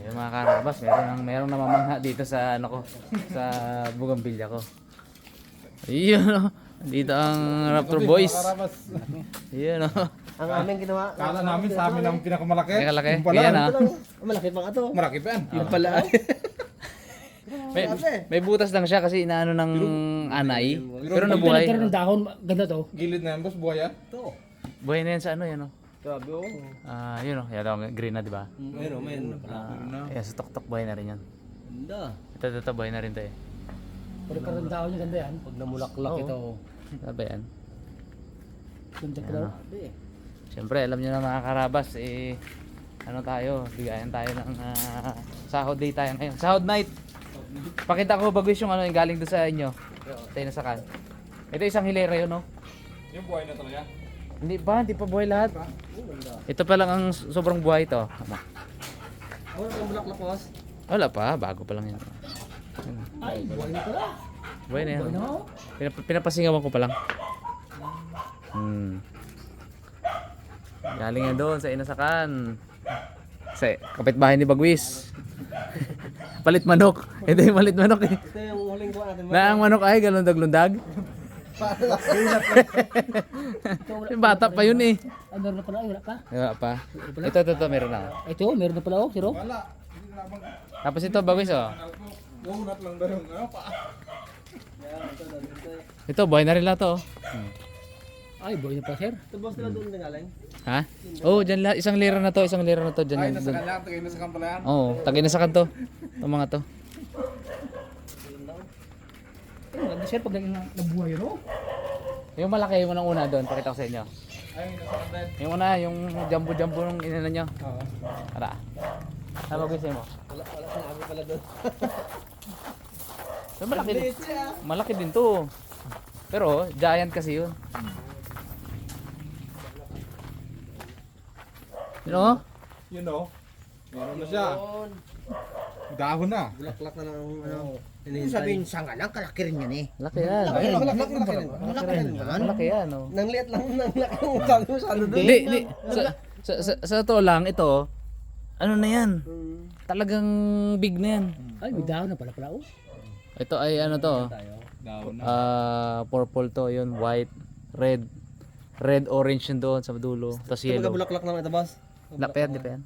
Yung mga karabas, merong namamangha dito sa ano ko, sa bugambilya ko. Ayun, dito ang Raptor Boys. Ayun, Ang aming ginawa. Kala namin sa amin ang pinakamalaki. Kalaki. Yung pala. Ayan, Malaki pa nga to. Maraki pa yan. Yung pala. may butas lang siya kasi inaano ng anay. Pero Pag nabuhay. pinagkaroon ng dahon, ganda to. Gilid na yan, boss. Buhay yan. Buhay na yan sa ano yan, oh. Grabe oh. Yun, oh. Yan, oh, green na, di ba? Mayroon. Yan, sa tuktok buhay na rin yan. Ganda. Ito, buhay na rin to eh. Pagkakaroon ng dahon niya, ganda yan. Pag namulaklak ito. Sabi yan. Ganda ka daw. Grabe. Siyempre, alam nyo na mga karabas, ano tayo, bigayan tayo ng sahod day tayo ngayon. Sahod night! Pakita ko bagwis yung ano yung galing doon sa inyo. Tayo na sakan. Ito isang hilera yun, no? Yung buhay na talaga. Hindi pa buhay lahat. Ito pa lang ang sobrang buhay to. Ano ang bulaklak boss? Wala pa, bago pa lang yan. Ay, buhay na pala. Buhay na yan. Buhay na oh. Pinapasingawan ko pa lang. Galing yan doon sa inasakan. Sa kapitbahay ni Bagwis. Palit manok. Ito yung palit manok eh. Ito yung huling kuha natin. Na ang manok ay galundag-lundag. Yung bata pa yun eh. Ay, meron na pala. Ay, wala pa. Wala pa. Ito, meron na. Ito, meron na pala oh. Siro. Wala. Hindi na lamang. Tapos ito, Bagwis oh. Gunat lang daw yung ano pa. Ito, buhay na rin lahat to. Ay, buhay na pala sir. Ito boss nila doon galing. Ha? Oh, dyan lahat. Isang lira na to dyan. Ay, nasa kanya. Tagay nasa kampala yan. Oo, tagay na sa kanto. Itong mga to. Ay, ganda sir pag nabuhay yun oh. Yung malaki, yung unang-una doon, pakita ko sa inyo. Ay, nasa kanya. Yung una, yung jumbo-jumbo nung inana nyo. Oo. Tara. Ano ba gusto mo? Wala sa amin pala doon. So, malaki din. Malaki din to. Pero, giant kasi yun. You know? You know. Meron na siya. Dahon na. Bulaklak na ng ano. Kung sabihin sa nga lang, kalaki rin yan eh. Laki yan. Malaki rin. Malaki rin yan. Malaki yan, oh. Nang liit lang nang laki ng sabi mo sa ano doon. Hindi. Sa totoo lang, ito, ano na yan? Talagang big na yan. Ay, may dahon na pala oh. Ito ay ano to? Dahon na. Purple to, yun, white, red. Red, orange yun doon sa dulo. Tapos Ito yellow. bulaklak lang ito boss. Di pa yan.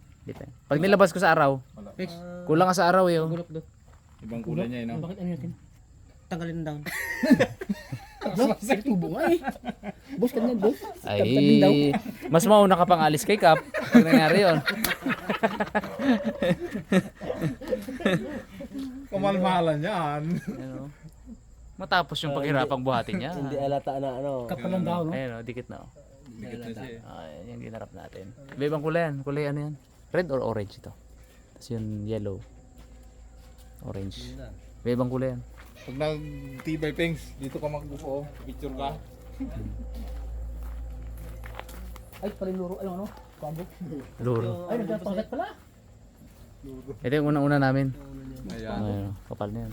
Pag nilabas ko sa araw, kulang ka sa araw yun. Bulak doon. Ibang kulay niya, no? Bakit ano natin? Tanggalin ng dahon. Sir, tubo nga eh. Boss, kanyan boss. Tabi daw. Ay, mas mauna ka pang alis kay Kap pag nangyari yun. Kamalmahalan yan. Ano? Matapos yung paghirapang buhatin niya. Hindi alata na ano. Kapal ng dahon oh. Ayun, dikit na. Dikit na siya. Yan yung ginarap natin. Ibang kulay yan. Kulay ano yan? Red or orange ito? Tapos yung yellow. Orange. Ibang kulay yan. Pag nag-tibay pings, dito ka magbuko. Picture ka. Ay, paliluro. Ay, ano? Pabok. Luro. Ay, nagpapagat pala. Ito yung unang-una namin. Ayan. Ayun, kapal na yan.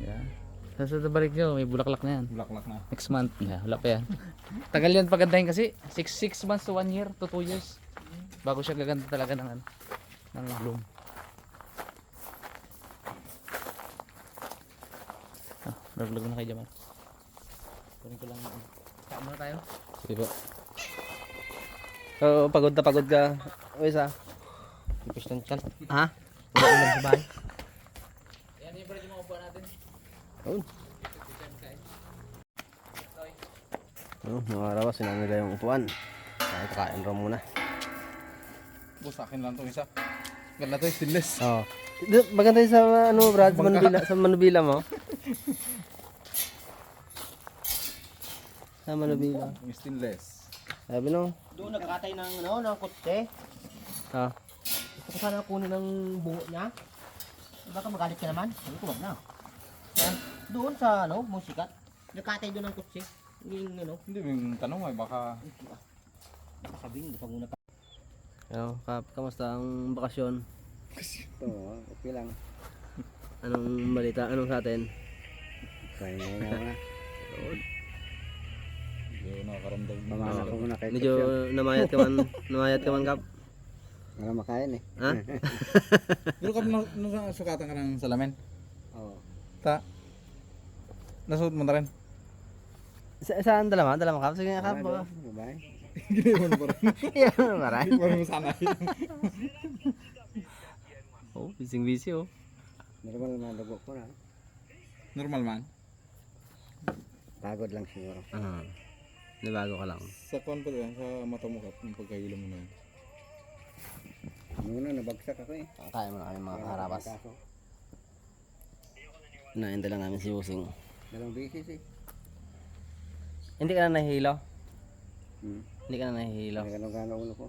Yan. Tapos ito balik nyo, may bulaklak na yan. Bulaklak na. Next month. Yeah, wala pa yan. Tagal yan pagandahin kasi. 6 months to 1 year to 2 years. Bago siya gaganda talaga ng ano, ng bloom. Vlog na kayo dyan. Kunin ko lang. Tama na tayo. Sige po. Oo, pagod ka. Uy, sa. Ipis ng chan. Ha? Wala ulam sa bahay. Yan yung pwede mga upuan natin. Oo. Mga araw, sinang nila yung upuan. Kakain raw muna. Boss, akin lang itong isa. Ganda to, stainless. Oo. Maganda yung sa ano, Brad, sa Manubila mo. Sa Manubila. Yung stainless. Sabi no. Doon nagkatay ng ano, ng kutse. Ah. Gusto ko sana kunin ng bungo niya. Baka magalit ka naman. Sabi ko, wag na. Yan. Doon sa ano, musikat. Nagkatay doon ng kutse. Yung ano, Hindi, may tanong ay baka... baka sabihin, hindi pa muna pa. Ano, Kap, kamusta ang bakasyon? Oo, okay lang. Anong balita? Anong sa atin? Kaya nga nga. Medyo nakakaramdam. Mamana ko muna kay Medyo namayat ka man, Kap. Wala makain eh. Ha? Pero kung nasukatan ka ng salamin, Oo. nasuot mo na rin. Saan dala mo kap? Sige nga kap. Wala doon, babae. Ginayon mo rin. Yan maray. Parang sanay. Oh, busy oh. Normal naman dugo ko na. Normal man. Pagod lang siguro. Nabago ka lang. Sa kwan pa yan, sa mata mo kap, yung pagkahilo mo na yun. Muna nabagsak ako eh. Kaya mo na kami mga karabas. Kaso, Nainda lang namin si Busing. 2 beses eh. Hindi ka na nahihilo? Hmm. Hindi ka na nahihilo? Nagano-gano ulo ko.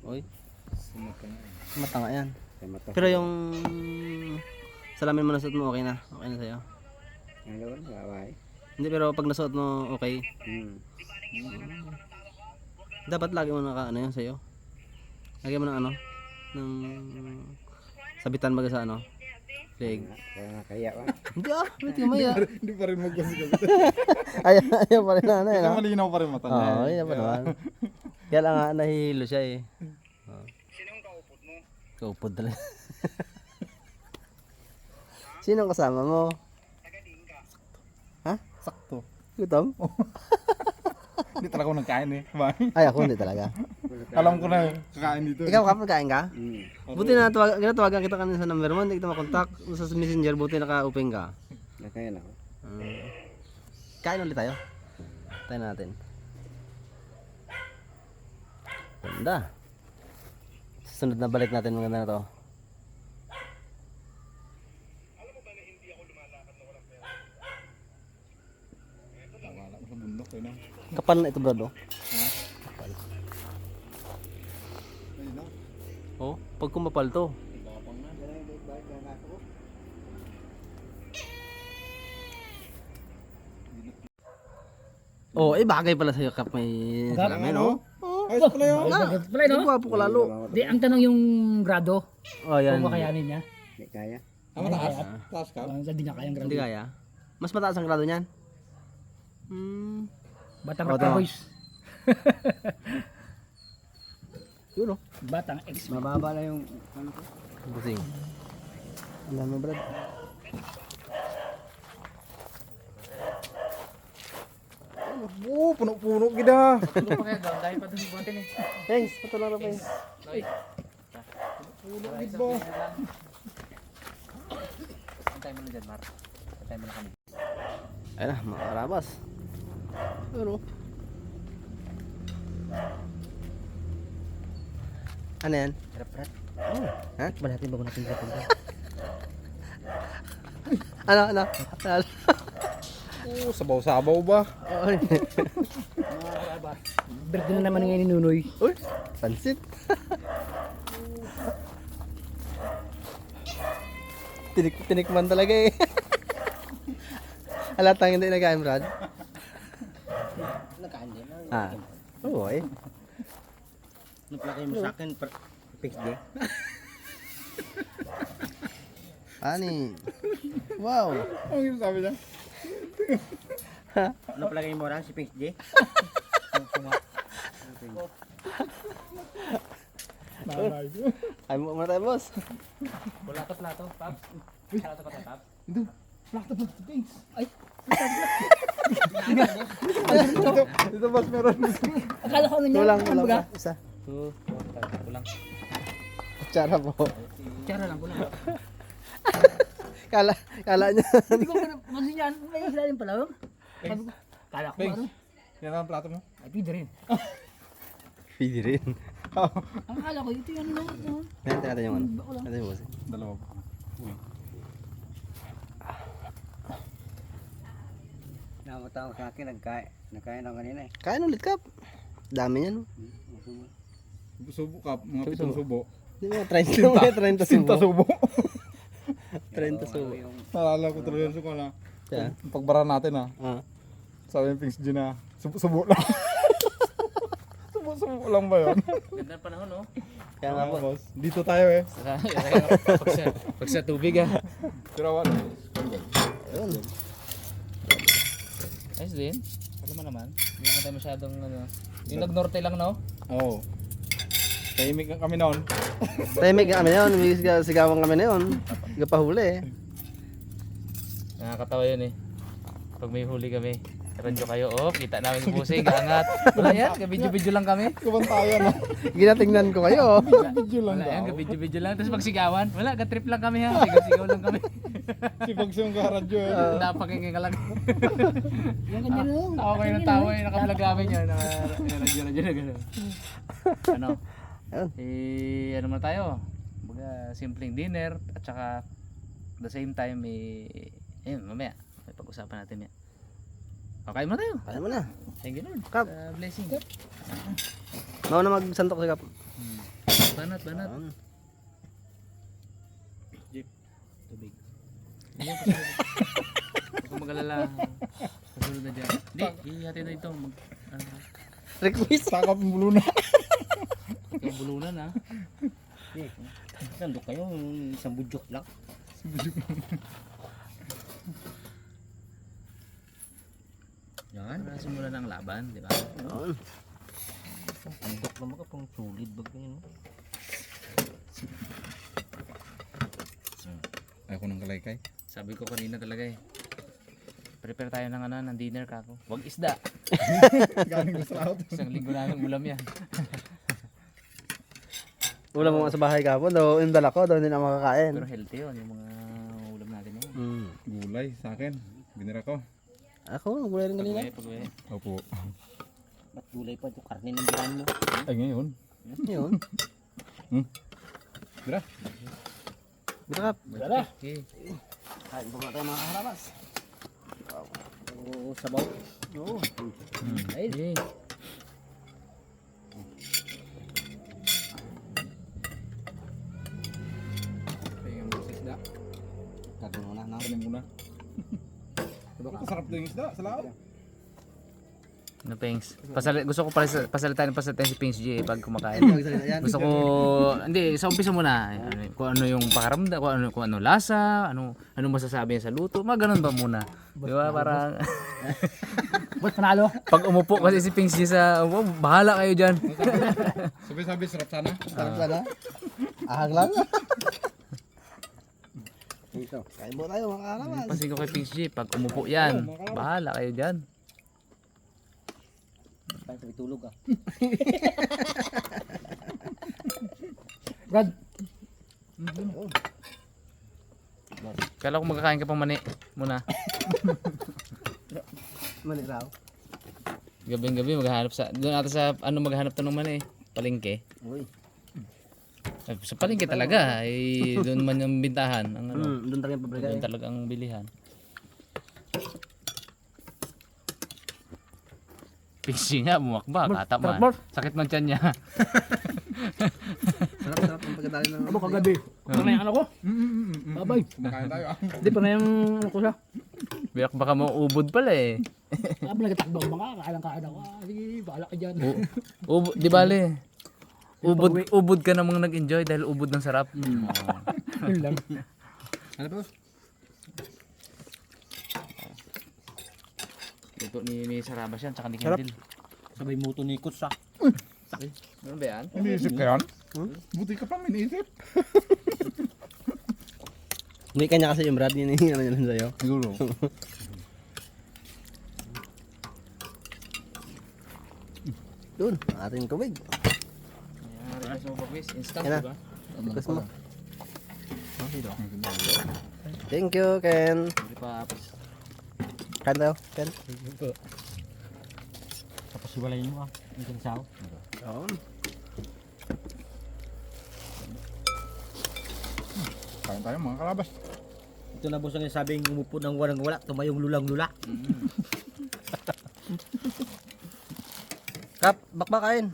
Uy, Sa mata na yun. mata nga yan. Sa mata. Pero yung salamin mo nasuot mo okay na? Okay na sa'yo? Ano doon, babae. Hindi, pero pag nasuot mo okay, dapat lagi mo naka ano yun sa'yo. Lagi mo ng ano, ng sabitan baga sa ano, leg. Kaya nakaya ka. Hindi ba't ka maya? Hindi pa rin magkasi-kasi. Ayaw pa rin na ano Ikaw malinaw pa rin mata niya. Oo, yun pa naman. Kaya lang nga, nahihilo siya eh. Sinong kaupod mo? Kaupod talaga. Sinong kasama mo? Ha? Sakto. Gutom? Hindi talaga ako nagkain eh. Ay, ako hindi talaga. Alam ko na kakain dito. Ikaw kapag kain ka? Hmm. Buti na tawagan kita kanina sa number mo, hindi kita makontak. Sa messenger, buti naka-open ka. Nakaya na ako. Kain ulit tayo. Tayo natin. Ganda. Susunod na balik natin maganda na to. Wala ko sa bundok eh no. Kapal na ito bro. Ayun no. Oh, pag kumapal to. Oh, eh bagay pala sa'yo kap may salamin, no? Ayos pala yun. Pala no? Gwapo ka lalo. Di, ang tanong yung grado. Oh, yan. Kung makayanin niya. Hindi kaya. Mataas. Taas ka. Hindi niya kayang grado. Hindi kaya. Mas mataas ang grado niyan. Batang Oh, Rock tama. Boys. Yun, oh. Batang X. Mababa na yung ano ko. Busing. Alam mo, Brad. Oo, puno-puno gida. Tulog pa kayo doon, dahil pa doon buhatin eh. Thanks, patulong na pa yun. Puno gid ba? Antay mo na dyan, Mar. Antay mo na kami. Ayun na, mga karabas. Ano? Ano yan? Rap-rap. Ha? Ba natin bago natin rap Ano? Oo, sabaw-sabaw ba? Oy. Birthday na naman ngayon ni Nunoy. Uy, pansit. Tinikman talaga eh. Halatang hindi nagkain, Brad. Nakain din. Ah. Oo, eh. Naplakay mo sa akin. Fixed day. Ani. Wow. Ang yung sabi niya. Naplakay mo rin si Fixed day. Ay mo muna tayo, boss. Plato, Paps. Plato pa tayo, Paps. Dito boss meron. Akala ko nga Kulang, ano ba? Isa. Kulang. Kutsara po. Tsara lang ko na. Kala niya. Hindi ko masin yan. May ilalim pala. Oh. Sabi ko, kala ko ano. Yan ang plato mo. Ay, pwede rin. Pwede rin. Ang akala ko, ito yung ano. Tingnan natin yung ano. Ito yung boss. Dalawa. Namatao sa akin, nagkain ako kanina eh. Kain ulit, Kap. Dami niyan. Subo ka, mga pitong subo. Di ba? 30 Sinta subo. subo. 30 subo. Naalala ko talaga sa kanya. Yeah. Pagbara natin ah. Ah. Sabi yung Pings G na, subo lang. Subo lang ba yun? Ganda ng panahon, no? Kaya nga po. Boss. Dito tayo eh. Pag sa tubig ah. Sirawan. Ayun. Ayos din. Alam mo naman. Hindi naman tayo masyadong ano. Yung nag-norte lang, no? Oo. Tahimik kami noon. Tahimik kami na yun, may sigawan kami na yun. Gapahuli eh. Nakakatawa yun eh. Pag may huli kami, radyo kayo, oh, kita namin yung pusing, angat. Wala yan, kabidyo-bidyo lang kami. Kumantayan na. Ginatingnan ko kayo. Video lang Wala yan, daw. kabidyo-bidyo lang. Tapos magsigawan, wala, ka-trip lang kami ha. Sigaw-sigaw lang kami. Si Bagsong karadyo eh. Napakinggan ka lang. Yung kanya lang. Tawa kayo ng tawa eh, nakablog namin yun. Radyo-radyo na gano'n. Ano? Ayun. Ano muna tayo? Baga, simpleng dinner at saka at the same time ayun, mamaya may pag-usapan natin yan. Okay muna tayo. Kaya mo na. Thank you Lord. Kap. Sa blessing. Mau na magsantok si Kap. Banat. Ayun. Tubig. Hindi yan pasunod. Huwag kang mag-alala. Pasunod na dyan. Hindi, ihati na ito. Request. Sakap ang bulo na. Ikaw bulunan ha. Nandun kayo, isang budyok lang. Yan. Para simula ng laban, di ba? Ayun. Andok naman ka pang solid bag ganyan. No? Ayoko ng kalaykay. Sabi ko kanina talaga eh. Prepare tayo ng ng dinner kako. Wag isda. Galing sa lahat. Isang linggo na ng ulam yan. Ulam mo nga sa bahay kapon, daw yung dala ko, daw hindi na makakain. Pero healthy yun, yung mga ulam natin yun. Gulay sa akin. Binira ko. Ako, gulay rin kanina. Pag-uwi. Opo. Ba't gulay pa ito? Karne ng bilan mo. Ay ngayon. Yun. Bira. Dito Kap. Okay. Kain po mga tayo mga kaharabas. Oo, sabaw. Oo. Ay. Okay. Kaya mo sa isda. Gagawin mo na, no? Kanin muna. Masarap din yung isda sa lahat. Ano Pengs? Gusto ko pasalitan si Pengs G pag kumakain. Yan. Gusto ko hindi sa umpisa muna kung ano yung pakaramdam, kung ano lasa, ano masasabi niya sa luto, mga ganun ba muna. Di ba? Parang Boss, panalo. pag umupo kasi si Pengs G sa bahala kayo diyan. Sabi sarap sana. Sarap sana. Ahag lang. Ito. Kain mo tayo mga kaharabas. Pansin ko kay Pengs G, pag umupo yan, bahala kayo diyan. Parang sabi tulog ah. Brad, Kala ko magkakain ka pang mani muna. Mali raw. Gabi maghahanap doon ata sa maghahanap to ng mani, palengke. Uy. Sa palengke talaga, doon man yung bintahan, ang Doon talaga yung pabrika doon eh. talaga ang bilihan. Pixie nga, bumakba, katama. Mark. Sakit ng tiyan niya. Sarap ang pagkatali ng... abo kagabi. Panay ang ano ko. Babay. Kumakain tayo. Hindi pa na yung ano ko siya. Biyak baka mo ubod pala eh. Habang nagtatakbo mga, kailang-kain ako. Sige, bahala ka dyan. Ubod, di bale. Ubod ka namang nag-enjoy dahil ubod ng sarap. Yun lang. Ano po? Ito ni Sarabas yan, tsaka ni Kendall. Sabay muto ni Kuts ah. Ano ba yan? Iniisip ka yan? Buti ka pa miniisip. Hindi kanya kasi yung Brad, yun yung ano yun sa'yo. Siguro. Doon, ating tubig. Ayan, request mo pa quiz. Instant, Yan na. diba? Request mo. Thank you, Ken. Hindi pa. Ken daw, Ken. Tapos iwalayin mo ah. Yung kinsaw. Oo. Kain tayo mga kalabas. Ito na boss ang sabing umupo ng walang wala. Tumayong lulang-lula. Kap, bakbakain.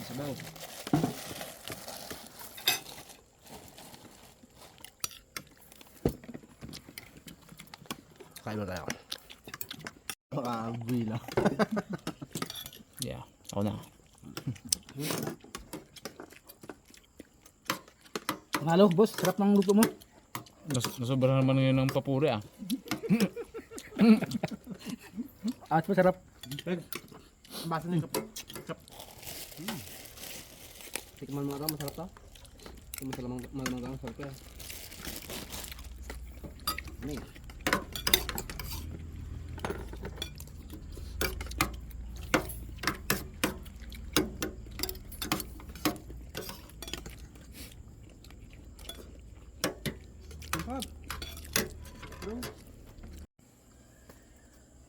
Sabaw. Kain mo tayo. Makakabuwi lang. Yeah, ako na. Panalo, boss. Sarap ng luto mo. Nasobra naman ngayon ng papuri ah. At masarap. Basa na yung Tikman mo ito, masarap to. Ito malamang sarap yan. Ano yun?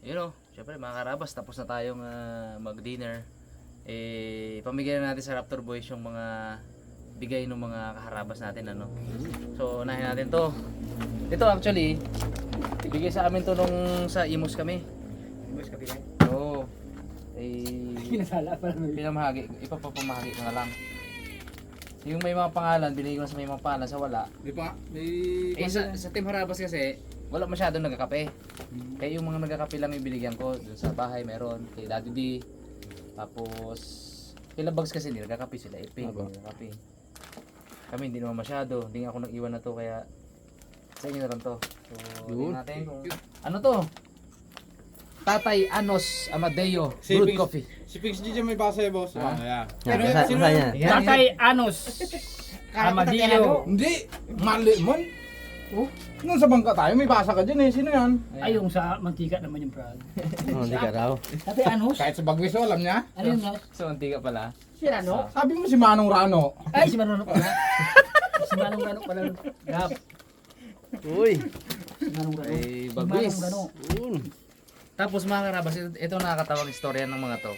Yun o, syempre mga karabas, tapos na tayong mag-dinner. Pamigyan na natin sa Raptor Boys yung mga bigay ng mga kaharabas natin, ano. So, unahin natin to. Ito actually, ibigay sa amin to nung sa Imus kami. Imus ka pinay. Oo. Pinasala pa lang. Pinamahagi, ipapapamahagi ko na lang. Yung may mga pangalan, binigay ko na sa may mga pangalan, sa wala. Di pa, may... Sa Team Harabas kasi, wala masyadong nagkakape. Kaya yung mga nagkakape lang yung binigyan ko. Doon sa bahay meron, kay Daddy D. Tapos, kila bags kasi nila, nagkakape sila. Nagkakape. Kami hindi naman masyado. Hindi nga ako nag-iwan na to, kaya sa inyo na lang to. So, tingnan natin kung... Ano to? Tatay Anos Amadeo Si Brewed Pix- Coffee. Si Pix G dyan may basa boss. Ha? Yeah. Yan, basa niya. Tatay Anos. Amadillo. Hindi, mali man. Oh, nung sa bangka tayo, may basa ka dyan eh. Sino yan? Ay, yung sa mantika naman yung prag. Hindi ka raw. Tatay Anos? Kahit sa Bagwiso, alam niya. Ano yung Nos? So, unti ka pala. Sira, no? Sabi mo si Manong Rano. Ay, si Manong pala. Si Manong Rano pala. Gap. Uy! Si Manong Rano. Ay, Si bagwis. Manong Rano. Yun. Tapos mga karabas, ito nakakatawang istorya ng mga to.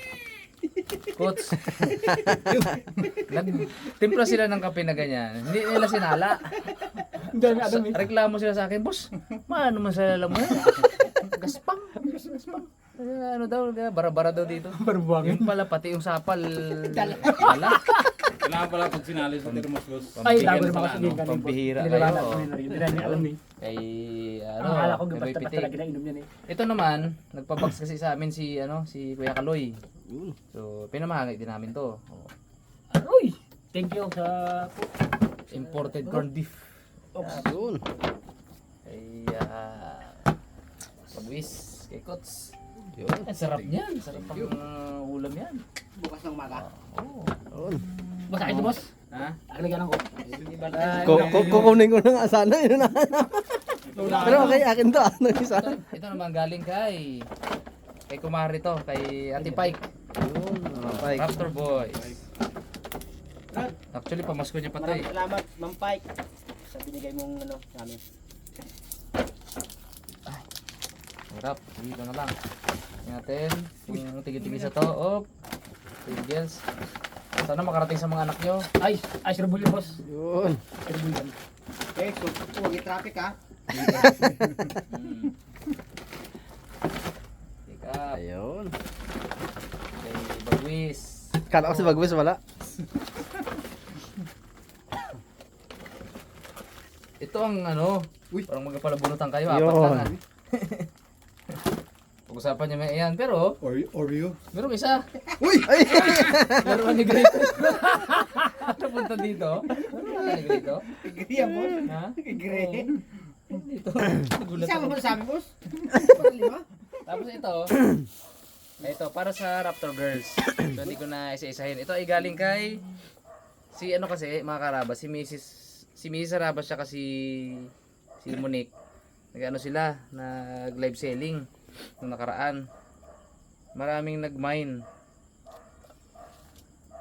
Coach. Nagtimpla sila ng kape na ganyan. Hindi nila sinala. Reklamo sila sa akin, boss. Maano man sa lala mo yan? Gaspang. Gaspang. Ano daw, bara-bara daw dito. Yung pala pati yung sapal. Wala. Kailangan pala pag sinali sa Termos boss. Ay, Pambihira lago na pala, mga sabihin ano, kanina. pambihira Nilalaman kayo, ko oh. nila rin. Hindi namin alam eh. Kay, ano, Ang akala ko kay basta Piti. talaga nainom yan eh. Ito naman, nagpabox kasi sa amin si, si Kuya Kaloy. Yun. So, pinamahagi din namin to. Oh. Aroy! Thank you sa... Imported corned beef. Yun. Kay, pagwis, kay Kots. Yun. Ang sarap niyan. Sarap pang ulam yan. Bukas ng umaga. Oo. Yun. Boss, akin to boss. Ha? Akaliganan ko. Kukunin ko na nga sana yun na. Pero okay, akin to. Ano yung sana? Ito naman galing kay Kumari to, kay Ate Pike. Yun. Pike. Raptor Boys. Actually, pamasko niya pa to eh. Maraming salamat, Ma'am Pike. Sa binigay mong ano, sa amin. Harap, dito na lang. Tingnan natin yung tigi-tigi sa to. Oh, tigils. Sana makarating sa mga anak nyo. Ay, sir Bully boss. Yun. Sir Bully. Eh, so, huwag i-traffic ha. Pick up. Ayun. Kay Bagwis. Kala ko si Bagwis wala. Ito ang ano, parang magkapalabunutan kayo. Apat Yun. lang ah. Pag-usapan niya may iyan. Pero, Oreo. meron isa. Uy! Meron ni Grito. Napunta dito. Meron ni Grito. Agree yan, boss. Ha? Agree. Dito. Nagulat Isama ako. mo na sabi, boss. Lima? Tapos ito para sa Raptor Girls. So hindi ko na isa-isahin. Ito ay galing kay si ano kasi mga karabas, si Mrs. Arabas siya kasi si Monique. Nag-ano sila, nag-live selling nung nakaraan. Maraming nag-mine.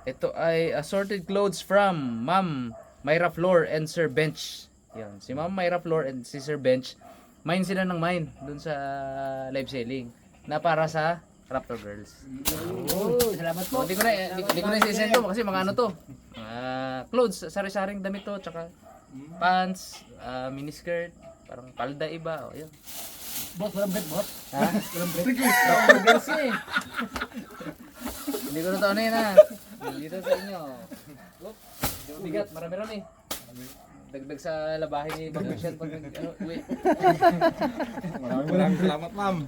Ito ay assorted clothes from Ma'am Myra Floor and Sir Bench. Yan, si Ma'am Myra Floor and si Sir Bench. Mine sila ng mine dun sa live selling na para sa Raptor Girls. Oh, salamat po. Hindi ko na i-send to kasi mga ano to. Clothes, sari-saring damit to, tsaka pants, miniskirt, parang palda iba. O, yun. Boss, walang bread boss. Ha? Walang bread. Raptor Girls eh. Hindi ko na to ano yun ha. Dito sa inyo. Oop, yung bigat, marami-rami. Dagdag sa labahin ni Bagwisyan pag uwi. Maraming salamat, ma'am.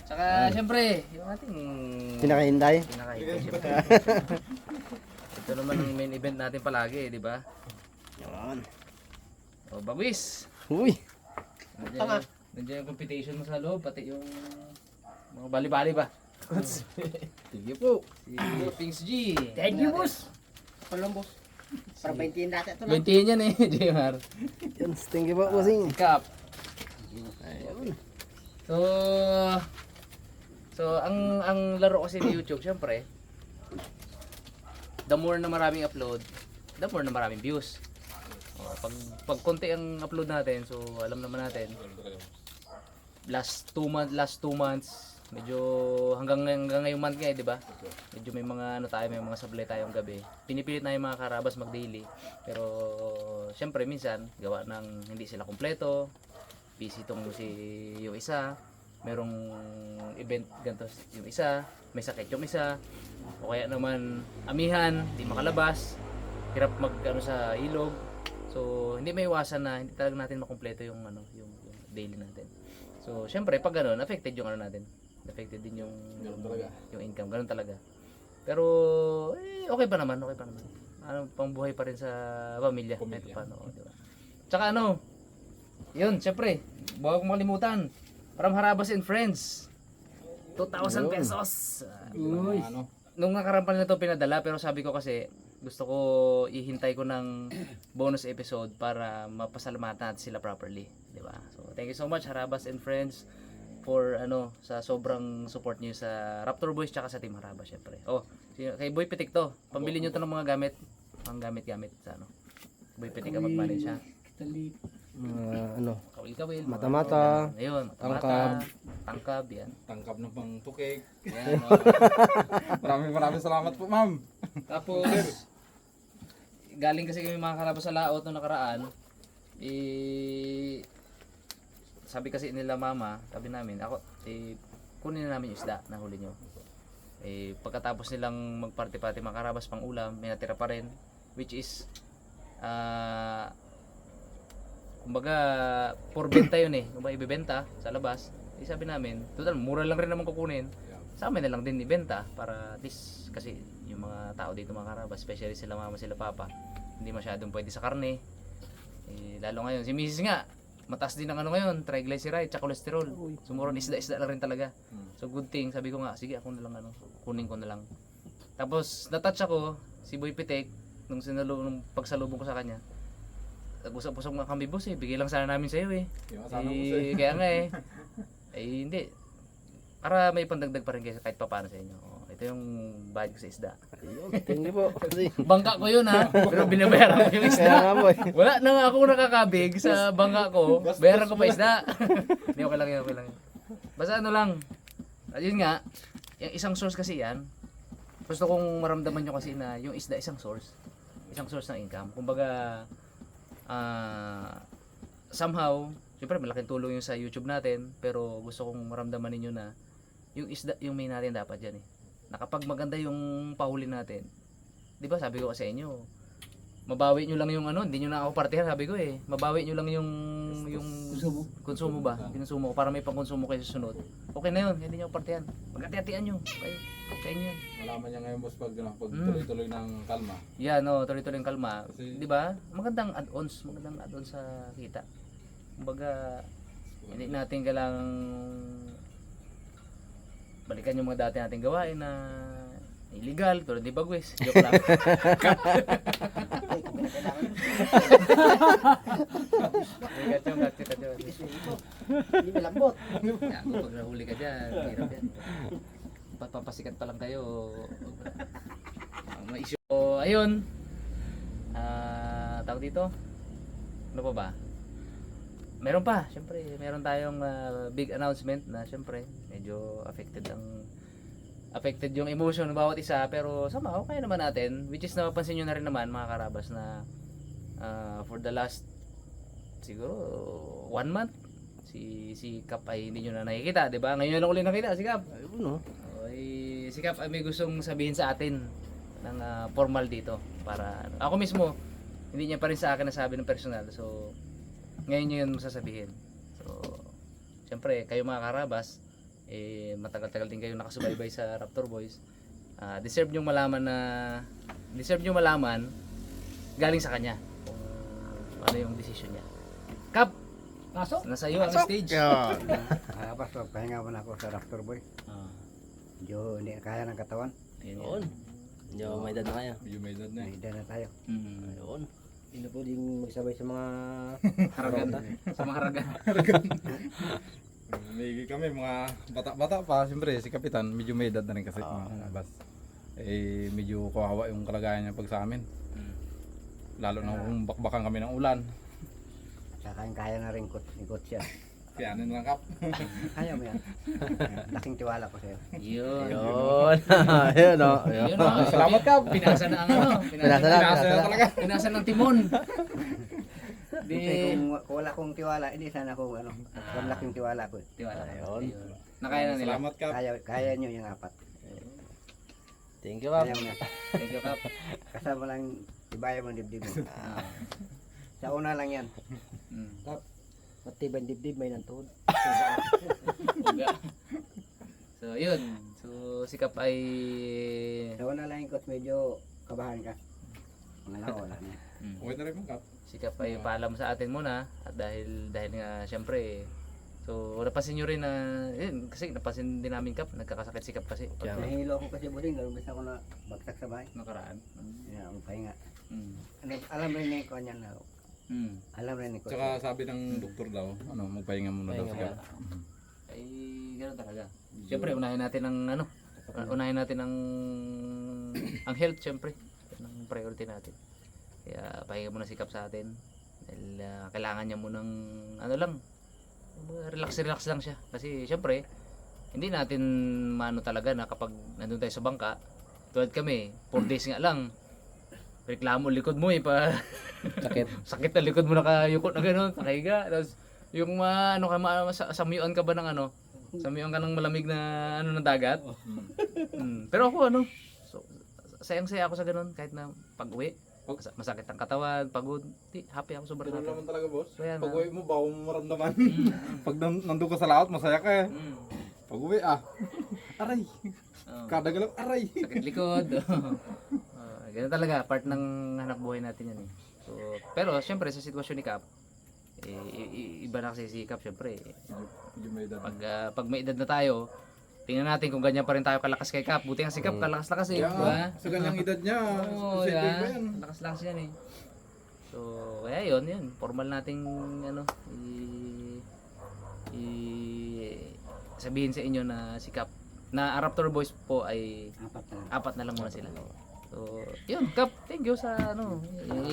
Tsaka syempre, yung ating Pinakahinday. pinakain syempre. Ito naman ang main event natin palagi, di ba? Yun. O, Bagwis. Uy. Nandiyan yung competition mo sa loob, pati yung mga bali-bali ba? Sige po. Si Pings G. Thank you, boss. Palong boss. Para 20 dati ito 20 yan eh, JMR. Yan, thank you po, bossing. Kap. Ayun. So ang laro kasi ni YouTube, syempre, the more na maraming upload, the more na maraming views. Pag konti ang upload natin, so alam naman natin, last 2 months, medyo hanggang ngayong month nga, di ba? Medyo may mga may mga sablay tayong gabi. Pinipilit na yung mga karabas mag-daily. Pero syempre minsan gawa ng hindi sila kumpleto. Busy tong yung isa, merong event ganito yung isa, may sakit yung isa, o kaya naman amihan, di makalabas, hirap sa ilog. So hindi may iwasan na hindi talaga natin makumpleto yung yung daily natin. So syempre pag affected yung natin. Affected din yung income, ganun talaga. Pero okay pa naman. Pangbuhay pa rin sa pamilya. Ito pa di ba? Tsaka yun, syempre, huwag kong makalimutan. From Harabas and Friends. 2,000 pesos. Uy. Nung nakaraan pa nila ito pinadala, pero sabi ko kasi gusto ko ihintay ko ng bonus episode para mapasalamatan natin sila properly, di ba? So thank you so much Harabas and Friends for sa sobrang support niyo sa Raptor Boys tsaka sa Team Harabas syempre. Kay Boy Pitik to. Pambili niyo to ng mga gamit, pang gamit-gamit sa Boy Pitik ang mag-manage siya. Kawil-kawil. Mata-mata. Ayun, Tangkab. Tangkab yan. Tangkap ng pang tukik. Yan. Maraming salamat po, ma'am. Tapos galing kasi kami mga karabas sa laot nung nakaraan. Sabi kasi nila mama, sabi namin, kunin na namin yung isda na huli nyo. Pagkatapos nilang magparty-party mga karabas pang ulam, may natira pa rin, which is kumbaga for benta yun kumbaga ibebenta sa labas. Sabi namin, total mura lang rin naman kukunin, sa amin na lang din ibenta para at least kasi yung mga tao dito mga karabas, especially sila mama sila papa, hindi masyadong pwede sa karne. Lalo ngayon si Mrs. nga mataas din ang ngayon, triglyceride at cholesterol. Sumuron isda lang rin talaga. So good thing, sabi ko nga, sige ako na lang kunin ko na lang. Tapos na-touch ako si Boy Pitek nung pagsalubong ko sa kanya. Nag-usap-usap nga kami, boss bigay lang sana namin sa iyo kaya nga hindi. Para may pandagdag pa rin kayo kahit papaano sa inyo. Ito yung bayad ko sa isda. Thank you po. Bangka ko yun pero binabayaran ko yung isda. Kaya nga boy. Wala na nga ako nakakabig sa bangka ko. Bayaran ko pa isda. Hindi, okay lang yun. Basta lang. Ayun nga, yung isang source kasi yan. Gusto kong maramdaman nyo kasi na yung isda isang source. Isang source ng income. Kumbaga, somehow, siyempre malaking tulong yung sa YouTube natin. Pero gusto kong maramdaman ninyo na yung isda, yung main natin dapat dyan na kapag maganda yung pahuli natin, di ba sabi ko sa inyo, mabawi nyo lang yung hindi nyo na ako partihan, sabi ko mabawi nyo lang yung konsumo ba, konsumo ko para may pangkonsumo kayo sa sunod. Okay na yun, hindi nyo ako partihan, magkati-hatian nyo kayo, sa inyo yun. Malaman niya ngayon boss pag tuloy-tuloy ng kalma. Yan tuloy-tuloy ng kalma, Kasi, di ba? Magandang add-ons sa kita. Kumbaga, hindi natin kailangang balikan yung mga dati nating gawain na illegal, tulad ni Bagwes. Joke lang. Hindi malambot. Pag nahuli ka dyan, hirap yan. Papasikat pa lang kayo. May issue. So, ayun. Tawag dito. Ano pa ba? Meron pa, syempre, meron tayong big announcement na syempre, medyo affected yung emotion ng bawat isa, pero somehow kaya naman natin, which is napapansin nyo na rin naman mga karabas na for the last siguro 1 month si Kap ay hindi nyo na nakikita, di ba? Ngayon lang ulit nakita si Kap. Ayun Si Kap ay may gustong sabihin sa atin ng formal dito para ako mismo hindi niya pa rin sa akin nasabi ng personal, so ngayon yun masasabihin. So, siyempre, kayo mga karabas, matagal-tagal din kayo nakasubaybay sa Raptor Boys. Deserve nyo malaman galing sa kanya kung ano yung decision niya. Kap! Pasok. Nasa iyo ang stage. Tapos pahinga mo na ako sa Raptor Boy. Medyo hindi na kaya ng katawan. Yun. Medyo may edad na kayo. Medyo may edad na May edad na tayo. Yun. Hindi na pwedeng magsabay sa mga Haragan. Sa mga haragan. May kami mga bata-bata pa, siyempre si Kapitan medyo may edad na rin kasi mga bas. Eh medyo kawawa yung kalagayan niya pag sa amin. Lalo na kung bakbakan kami ng ulan. Saka kaya na rin ikot siya. Kaya ano lang kap. Kaya mo yan. Laking tiwala ko sa'yo. Yun. Yun. Yun o. Yun o. Salamat kap. Pinasa na ang ano. Pinasa na. Pinasa na talaga. Pinasa ng timon. Kasi kung wala kong tiwala, hindi sana ako ano. Laking tiwala ko. Tiwala. Ayun. Nakaya na nila. Salamat kap. Kaya nyo yung apat. Thank you, Kap. Kaya mo na. Thank you, Kap. Kasama lang ibaya mo dibdib mo. Sa una lang yan. matibay dibdib may nantuhod. So, yun. So, si Kap ay... Sa una lang yung coach, medyo kabahan ka. Wala wala na. Okay na rin mo kap. Si Kap ay paalam sa atin muna. At dahil nga, syempre, so, napansin nyo rin na, yun, kasi napansin din namin Kap, nagkakasakit si Kap kasi. Kaya- Nahilo ako kasi buding, gano'n bisa ako na bagsak sa bahay. Nakaraan. Yan, ang pahinga. Mm. Ano, alam rin ni Kanya na. Mm. Alam rin ni Coach. Tsaka sabi ng doktor daw, magpahinga muna daw si Pahinga Kap. Ay, gano'n talaga. Siyempre, unahin natin ang unahin natin ang health, siyempre. Yan ang priority natin. Kaya, pahinga muna si Kap sa atin. Dahil kailangan niya munang, relax lang siya. Kasi, siyempre, hindi natin maano talaga na kapag nandun tayo sa bangka, tulad kami, 4 days nga lang, reklamo likod mo sakit na likod mo, nakayukot na gano'n, nakahiga. Tapos yung samyuan ka ba ng samyuan ka ng malamig na ng dagat. Pero ako so, sayang-saya ako sa gano'n kahit na pag-uwi. Masakit ang katawan, pagod. Happy ako sobrang Ganun happy. naman talaga boss. Kaya Pag na. uwi mo, bago mo maramdaman. Pag nandun ka sa laot, masaya ka eh. Pag uwi aray. Kada galaw, aray. Sakit likod. Ganun talaga, part ng hanap buhay natin yan eh. So, pero syempre sa sitwasyon ni Kap, iba na kasi si Kap syempre. Medyo may edad. Pag may edad na tayo, tingnan natin kung ganyan pa rin tayo kalakas kay Kap. Buti nga si Kap kalakas-lakas eh, Kaya di ba? sa ganyang edad niya, Oo, posible yeah. pa yan. Lakas-lakas yan eh. So, kaya yun. Formal nating sabihin sa inyo na si Kap, na Raptor Boys po ay Apat na lang. 4 na lang muna sila. So, yun, Kap, thank you sa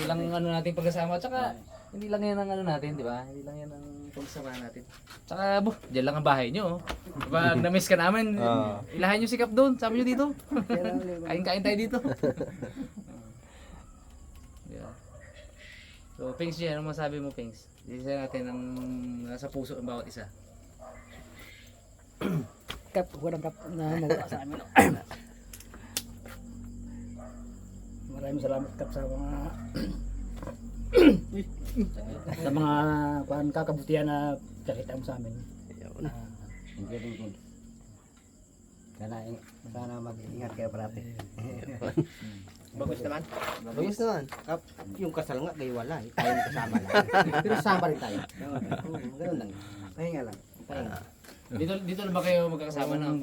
ilang nating pagkasama. Tsaka, hindi lang yan ang natin, di ba? Hindi lang yan ang pagsama natin. Tsaka, diyan lang ang bahay nyo. Pag na-miss ka namin, ilahan nyo si Kap doon, sabi nyo dito. Kain-kain tayo dito. Yeah. So, Pings dyan, ano masabi mo, Pings? Isa natin ang nasa puso ng bawat isa. Kap, walang kap na magawa sa amin. Maraming salamat Kap sa mga sa mga kakabutihan na nakita mo sa amin. Hindi rin good. Sana mag-ingat kayo parati. Bagus naman. Bagus naman. Kap, yung kasal nga kayo wala. Tayo yung kasama lang. Pero sama rin tayo. Ganun lang. Pahinga lang. Pahinga. Dito na ba kayo magkakasama ng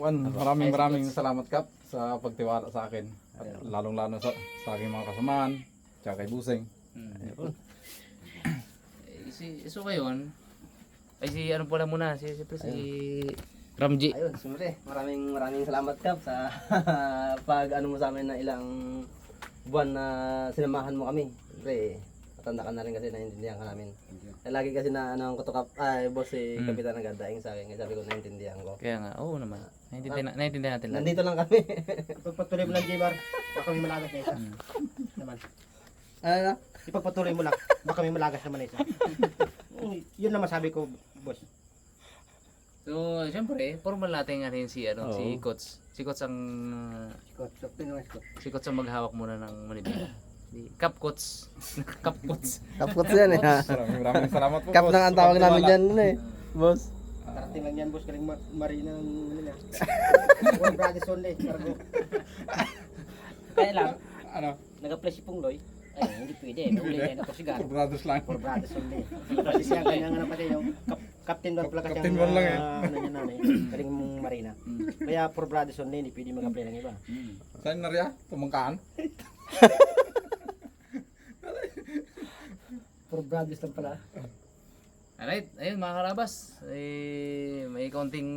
Maraming salamat Kap sa pagtiwala sa akin. At lalong-lalo sa aking mga kasamaan, tsaka kay Busing. So ngayon, ay si ano pala muna, si Ramji. Ayun, siyempre, maraming salamat Kap sa pag mo sa amin na ilang buwan na sinamahan mo kami. Siyempre, matanda ka na rin kasi naiintindihan ka namin. Lagi kasi na ang kutukap, boss si Kapitan nagadaing sa akin, kaya sabi ko naiintindihan ko. Kaya nga, oo naman. Naiintindihan natin lang. Nandito lang kami. Ipagpatuloy mo lang, J-Bar. Baka may malagas na isa. Naman. Ano? Ipagpatuloy mo lang. Baka may malagas naman na isa. Yun naman sabi ko, boss. So, siyempre, formal natin nga rin si Coach. Si Coach ang maghawak muna ng manibela. Si Kap Coach. Kap Coach. Kapkot yan eh ha. Maraming salamat po Kap boss. na ang tawag namin dyan boss. Tarating lang yan, boss. Galing marina ng nila. One brothers only. Cargo. Kaya lang, Ano? nag-apply si Pungloy. Ay, hindi pwede. Uli na ito sigar. For brothers lang. For brothers only. Kasi siya kanyang pati yung Captain 1 pala kasi Captain ang 1 lang eh. ano niya nanay. Galing mong marina. Kaya for brothers only, hindi pwede mag-apply ng iba. Saan na riya? Tumangkaan? For brothers lang pala. Alright, ayun mga karabas. May konting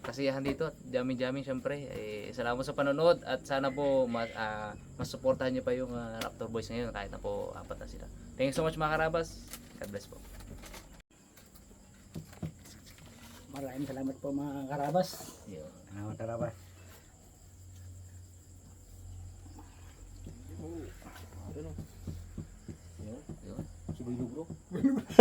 kasiyahan dito at jamming-jamming syempre. Salamat sa panonood at sana po mas suportahan niyo pa yung Raptor Boys ngayon kahit na po apat na sila. Thank you so much mga karabas. God bless po. Maraming salamat po mga karabas. Yun. Ano tarabas? Yun. Subay lugro.